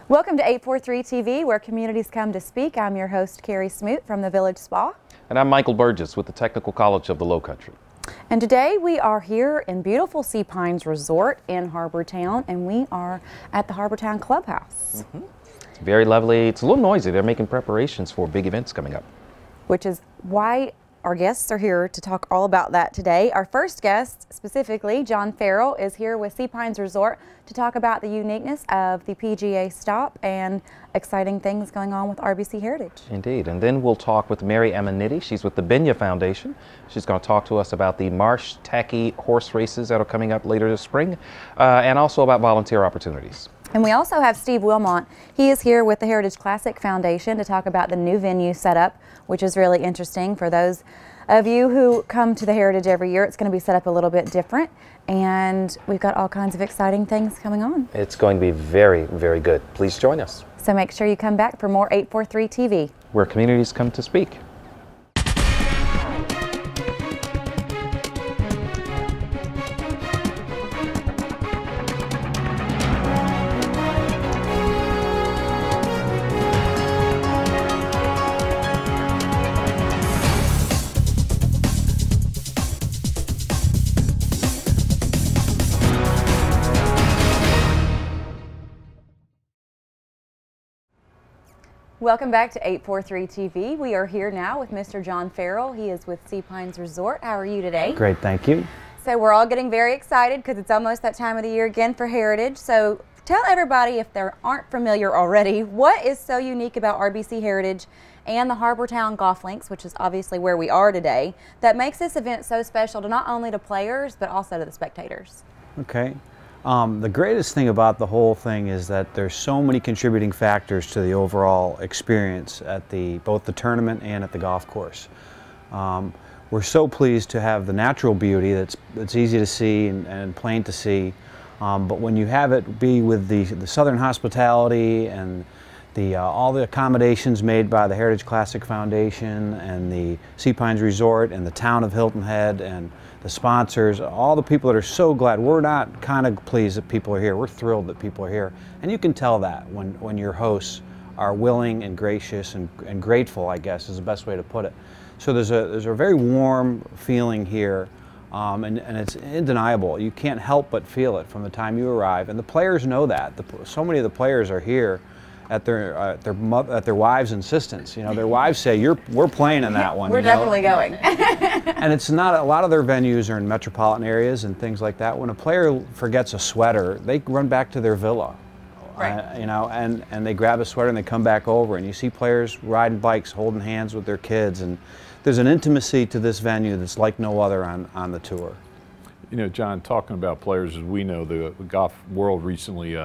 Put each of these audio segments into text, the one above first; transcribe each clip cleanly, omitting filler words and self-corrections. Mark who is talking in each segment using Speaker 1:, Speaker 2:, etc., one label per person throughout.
Speaker 1: Welcome to 843 TV, where communities come to speak. I'm your host, Carrie Smoot from the Village Spa.
Speaker 2: And I'm Michael Burgess with the Technical College of the Low Country.
Speaker 1: And today we are here in beautiful Sea Pines Resort in Harbortown, and we are at the Harbortown Clubhouse.
Speaker 2: It's very lovely. It's a little noisy. They're making preparations for big events coming up.
Speaker 1: Which is why our guests are here to talk all about that today. Our first guest, specifically, John Farrell, is here with Sea Pines Resort to talk about the uniqueness of the PGA stop and exciting things going on with RBC Heritage.
Speaker 2: Indeed. And then we'll talk with Mary Amonitti. She's with the Binyah Foundation. She's going to talk to us about the Marsh Tacky horse races that are coming up later this spring, and also about volunteer opportunities.
Speaker 1: And we also have Steve Wilmot. He is here with the Heritage Classic Foundation to talk about the new venue setup, which is really interesting for those of you who come to the Heritage every year. It's going to be set up a little bit different, and we've got all kinds of exciting things coming on.
Speaker 2: It's going to be very, very good. Please join us.
Speaker 1: So make sure you come back for more 843 TV,
Speaker 2: where communities come to speak.
Speaker 1: Welcome back to 843 TV. We are here now with Mr. John Farrell. He is with Sea Pines Resort. How are you today?
Speaker 3: Great, thank you.
Speaker 1: So we're all getting very excited because it's almost that time of the year again for Heritage. So tell everybody, if they aren't familiar already, what is so unique about RBC Heritage and the Harbortown Golf Links, which is obviously where we are today, that makes this event so special to not only the players but also to the spectators?
Speaker 3: Okay. The greatest thing about the whole thing is that there's so many contributing factors to the overall experience at both the tournament and at the golf course. We're so pleased to have the natural beauty that's easy to see and plain to see, but when you have it be with the Southern hospitality and all the accommodations made by the Heritage Classic Foundation and the Sea Pines Resort and the town of Hilton Head and the sponsors, all the people that are so glad. We're not kind of pleased that people are here. We're thrilled that people are here. And you can tell that when your hosts are willing and gracious and grateful, I guess is the best way to put it. So there's a very warm feeling here, and it's undeniable. You can't help but feel it from the time you arrive. And the players know that. So many of the players are here at their wives' insistence. You know, their wives say, we're playing in that one.
Speaker 1: We're definitely going.
Speaker 3: And it's not, a lot of their venues are in metropolitan areas and things like that. When a player forgets a sweater, they run back to their villa. Right. You know, and they grab a sweater and they come back over, and you see players riding bikes, holding hands with their kids, and there's an intimacy to this venue that's like no other on the tour.
Speaker 4: You know, John, talking about players, as we know, the golf world recently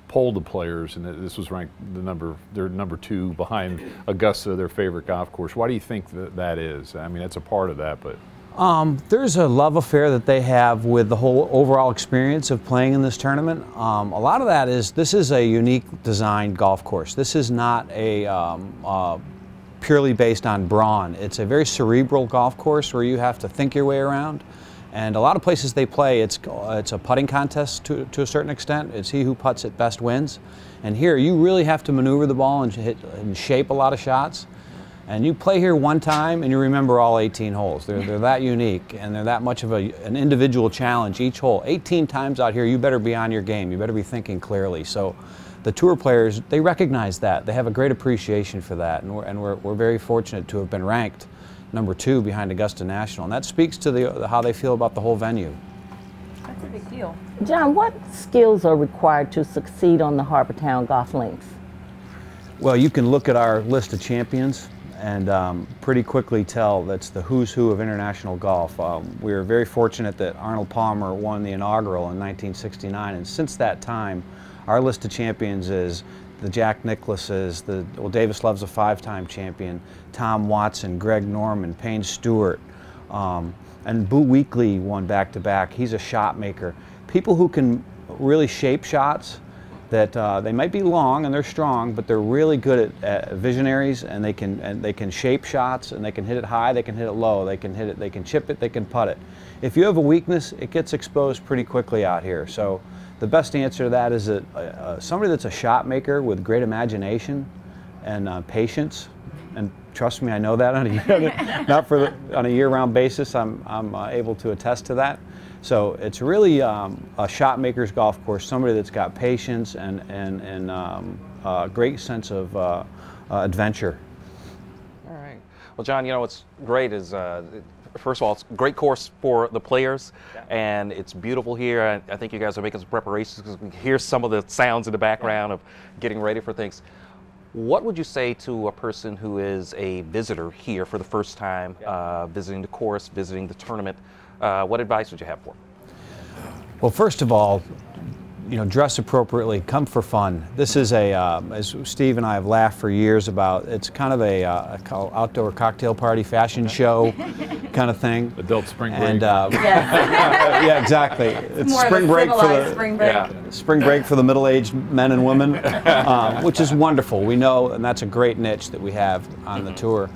Speaker 4: polled the players, and this was ranked they're number 2 behind Augusta, their favorite golf course. Why do you think that is? I mean, that's a part of that, but
Speaker 3: there's a love affair that they have with the whole overall experience of playing in this tournament. A lot of that is, this is a unique designed golf course. This is not a purely based on brawn. It's a very cerebral golf course where you have to think your way around. And a lot of places they play, it's a putting contest to a certain extent. It's he who putts it best wins. And here, you really have to maneuver the ball and shape a lot of shots. And you play here one time and you remember all 18 holes. They're that unique, and they're that much of an individual challenge each hole. 18 times out here, you better be on your game. You better be thinking clearly. So the tour players, they recognize that. They have a great appreciation for that. And we're very fortunate to have been ranked number 2 behind Augusta National, and that speaks to how they feel about the whole venue.
Speaker 1: That's a big deal.
Speaker 5: John, what skills are required to succeed on the Harbortown Golf Links?
Speaker 3: Well, you can look at our list of champions and pretty quickly tell that's the who's who of international golf. We were very fortunate that Arnold Palmer won the inaugural in 1969, and since that time, our list of champions is the Jack Nicklaus's, Davis Love's a 5-time champion, Tom Watson, Greg Norman, Payne Stewart, and Boo Weekley won back-to-back. He's a shot maker. People who can really shape shots that they might be long and they're strong, but they're really good at visionaries, and they can shape shots, and they can hit it high, they can hit it low, they can hit it, they can chip it, they can putt it. If you have a weakness, it gets exposed pretty quickly out here. So the best answer to that is that somebody that's a shot maker with great imagination and patience, and trust me, I know that on a year-round basis. I'm able to attest to that. So it's really a shot maker's golf course. Somebody that's got patience and a great sense of adventure.
Speaker 2: All right. Well, John, you know what's great is first of all, it's a great course for the players, and it's beautiful here. I think you guys are making some preparations because we can hear some of the sounds in the background of getting ready for things. What would you say to a person who is a visitor here for the first time, visiting the course, visiting the tournament? What advice would you have for them?
Speaker 3: Well, first of all, you know, dress appropriately, come for fun. This is as Steve and I have laughed for years about, it's kind of a outdoor cocktail party fashion show kind of thing.
Speaker 4: Adult spring break.
Speaker 3: And, yeah, exactly. It's
Speaker 1: more
Speaker 3: spring break for the
Speaker 1: spring break.
Speaker 3: For the middle-aged men and women, which is wonderful. We know, and that's a great niche that we have on the tour.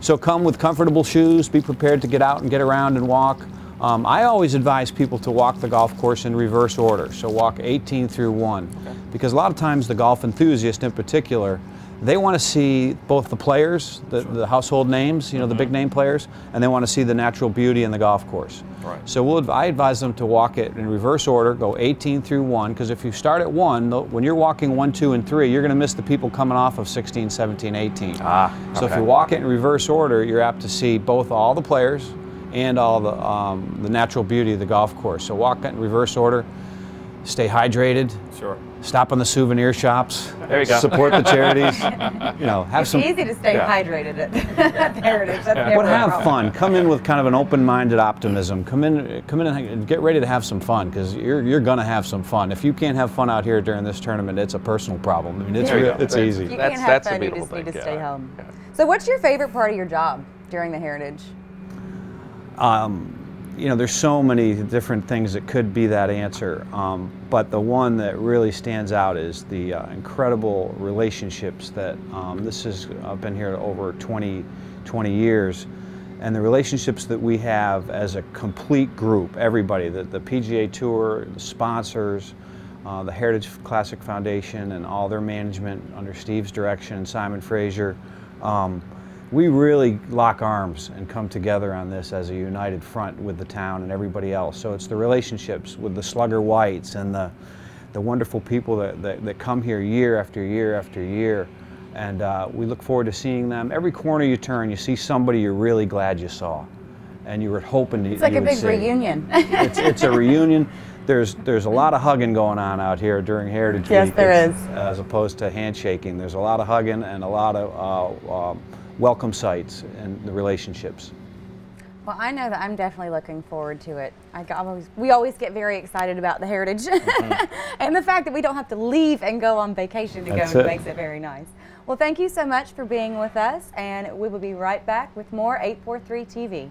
Speaker 3: So come with comfortable shoes, be prepared to get out and get around and walk. I always advise people to walk the golf course in reverse order, so walk 18 through 1. Because a lot of times the golf enthusiast in particular, they want to see both the players, the household names, you know, the big name players, and they want to see the natural beauty in the golf course.
Speaker 2: Right.
Speaker 3: So I advise them to walk it in reverse order, go 18 through 1, because if you start at 1, when you're walking 1, 2, and 3, you're going to miss the people coming off of 16, 17, 18. So if you walk it in reverse order, you're apt to see both all the players and all the natural beauty of the golf course. So walk it in reverse order, stay hydrated.
Speaker 2: Sure.
Speaker 3: Stop on the souvenir shops.
Speaker 2: There you go.
Speaker 3: Support the charities. You know, have some.
Speaker 1: It's easy to stay hydrated at the Heritage. That's never
Speaker 3: But
Speaker 1: a
Speaker 3: have
Speaker 1: problem.
Speaker 3: fun. Come in with kind of an open-minded optimism. Come in and get ready to have some fun, because you're going to have some fun. If you can't have fun out here during this tournament, it's a personal problem. I mean, it's easy.
Speaker 1: You
Speaker 2: That's-
Speaker 1: can't have
Speaker 2: that's
Speaker 1: fun,
Speaker 2: the
Speaker 1: you just
Speaker 2: beautiful
Speaker 1: need to
Speaker 2: thing,
Speaker 1: stay
Speaker 2: yeah.
Speaker 1: home. So what's your favorite part of your job during the Heritage?
Speaker 3: You know, there's so many different things that could be that answer, but the one that really stands out is the incredible relationships that I've been here over 20 years, and the relationships that we have as a complete group, everybody, the PGA Tour, the sponsors, the Heritage Classic Foundation and all their management under Steve's direction and Simon Fraser. We really lock arms and come together on this as a united front with the town and everybody else. So it's the relationships with the Slugger Whites and the wonderful people that come here year after year after year. And we look forward to seeing them. Every corner you turn, you see somebody you're really glad you saw, and you were hoping to.
Speaker 1: It's like a big reunion.
Speaker 3: It's a reunion. There's a lot of hugging going on out here during Heritage Week.
Speaker 1: Yes, there is.
Speaker 3: As opposed to handshaking. There's a lot of hugging and a lot of welcome sights and the relationships.
Speaker 1: Well, I know that I'm definitely looking forward to it. We always get very excited about the Heritage. And the fact that we don't have to leave and go on vacation to go makes it very nice. Well, thank you so much for being with us, and we will be right back with more 843 TV.